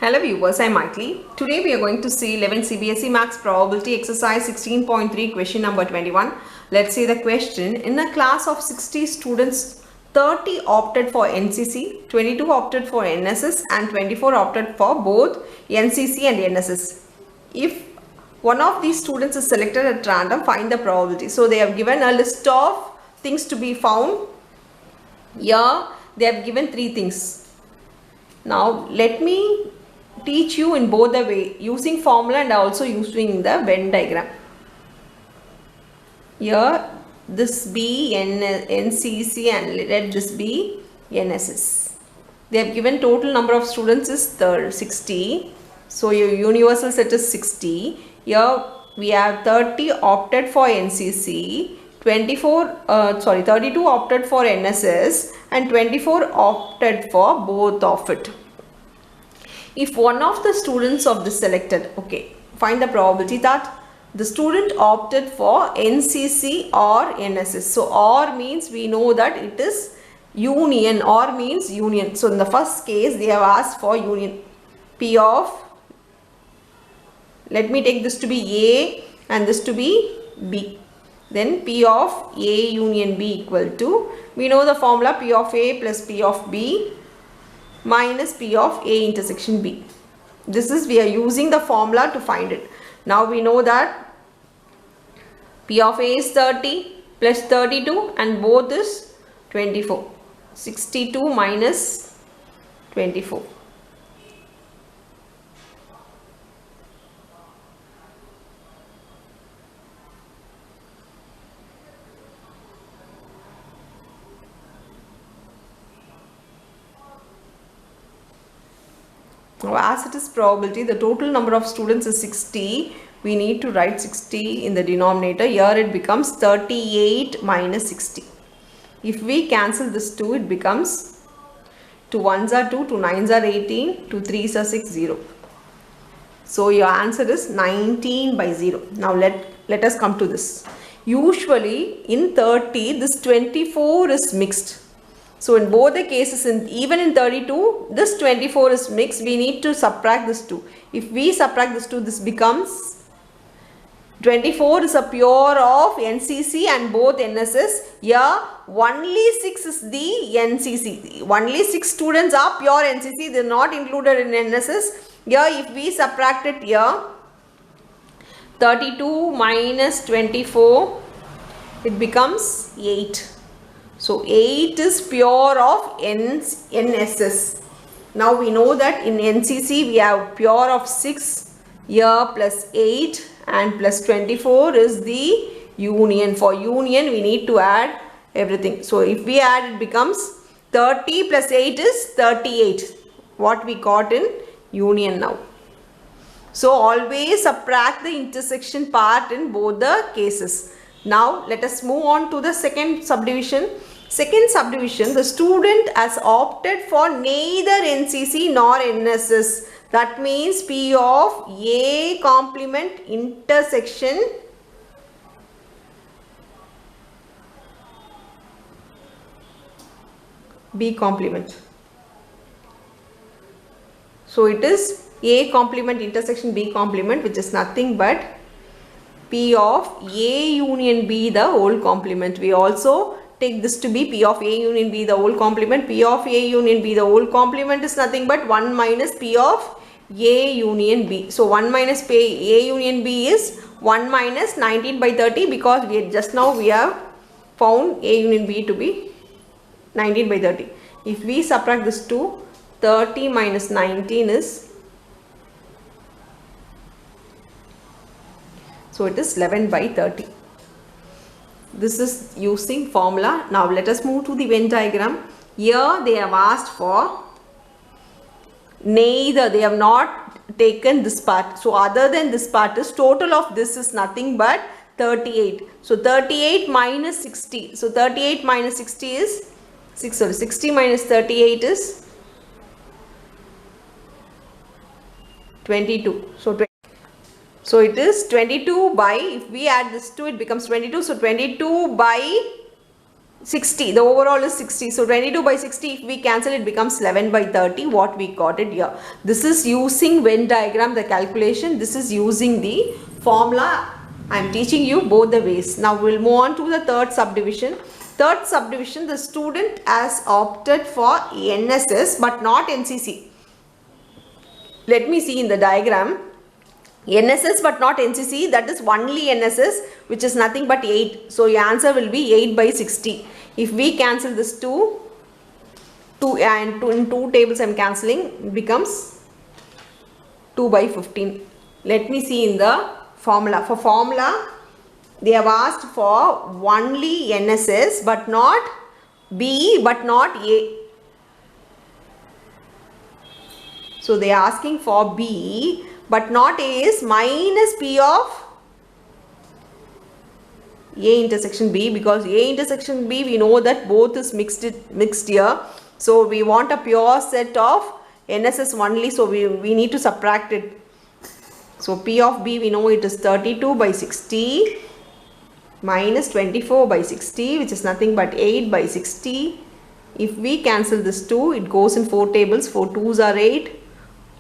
Hello viewers, I am Maitli. Today we are going to see 11 CBSE Maths Probability Exercise 16.3 question number 21. Let's see the question. In a class of 60 students, 30 opted for NCC, 22 opted for NSS and 24 opted for both NCC and NSS. If one of these students is selected at random, find the probability. So they have given a list of things to be found. Here they have given three things. Now let me teach you in both the way, using formula and also using the Venn diagram. Here this be NCC and let this be NSS. They have given total number of students is 60. So your universal set is 60. Here we have 30 opted for NCC, 32 opted for NSS and 24 opted for both of it. If one of the students of this selected, okay, find the probability that the student opted for NCC or NSS. So or means we know that it is union, or means union. So in the first case they have asked for union. P of, let me take this to be A and this to be B. Then P of A union B equal to, we know the formula P of A plus P of B minus P of A intersection B. This is, we are using the formula to find it. Now we know that P of A is 30 plus 32 and both is 24. 62 minus 24. Now as it is probability, the total number of students is 60. We need to write 60 in the denominator. Here it becomes 38 minus 60. If we cancel this 2, it becomes 2 1s are 2, 2 9s are 18, 2 3s are 6, 0. So your answer is 19 by 0. Now let us come to this. Usually in 30, this 24 is mixed. So in both the cases, even in 32, this 24 is mixed. We need to subtract this 2. If we subtract this 2, this becomes 24 is a pure of NCC and both NSS. Here only 6 is the NCC. Only 6 students are pure NCC. They are not included in NSS. Here if we subtract it here, 32 minus 24, it becomes 8. So 8 is pure of NSS. Now we know that in NCC we have pure of 6 here plus 8 and plus 24 is the union. For union we need to add everything. So if we add, it becomes 30 plus 8 is 38. What we got in union now. So always subtract the intersection part in both the cases. Now let us move on to the second subdivision. Second subdivision, the student has opted for neither NCC nor NSS. That means P of A complement intersection B complement. So it is A complement intersection B complement, which is nothing but P of A union B the whole complement. We also take this to be P of A union B the whole complement. P of A union B the whole complement is nothing but 1 minus P of A union B. So 1 minus P A union B is 1 minus 19 by 30, because we just now we have found A union B to be 19 by 30. If we subtract this 2, 30 minus 19 is, so it is 11 by 30. This is using formula. Now let us move to the Venn diagram. Here they have asked for neither. They have not taken this part. So other than this part is, total of this is nothing but 38. So 38 minus 60. So 38 minus 60 is 60 minus 38 is 22. So it is 22 by, if we add this 2, it becomes 22. So 22 by 60, the overall is 60. So 22 by 60, if we cancel, it becomes 11 by 30, what we got it here. This is using Venn diagram, the calculation. This is using the formula. I am teaching you both the ways. Now we will move on to the third subdivision. Third subdivision, the student has opted for NSS but not NCC. Let me see in the diagram. NSS but not NCC, that is only NSS, which is nothing but 8. So your answer will be 8 by 60. If we cancel this 2 in 2 tables I am cancelling, it becomes 2 by 15. Let me see in the formula. For formula, they have asked for only NSS but not B but not A. So they are asking for B but not A is minus P of A intersection B, because A intersection B we know that both is mixed here. So we want a pure set of NSS only, so we need to subtract it. So P of B we know it is 32 by 60 minus 24 by 60, which is nothing but 8 by 60. If we cancel this 2, it goes in 4 tables. 4 2s are 8,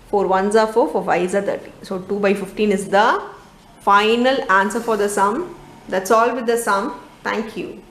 4 1s are 4, 4 5s are 30. So 2 by 15 is the final answer for the sum. That's all with the sum. Thank you.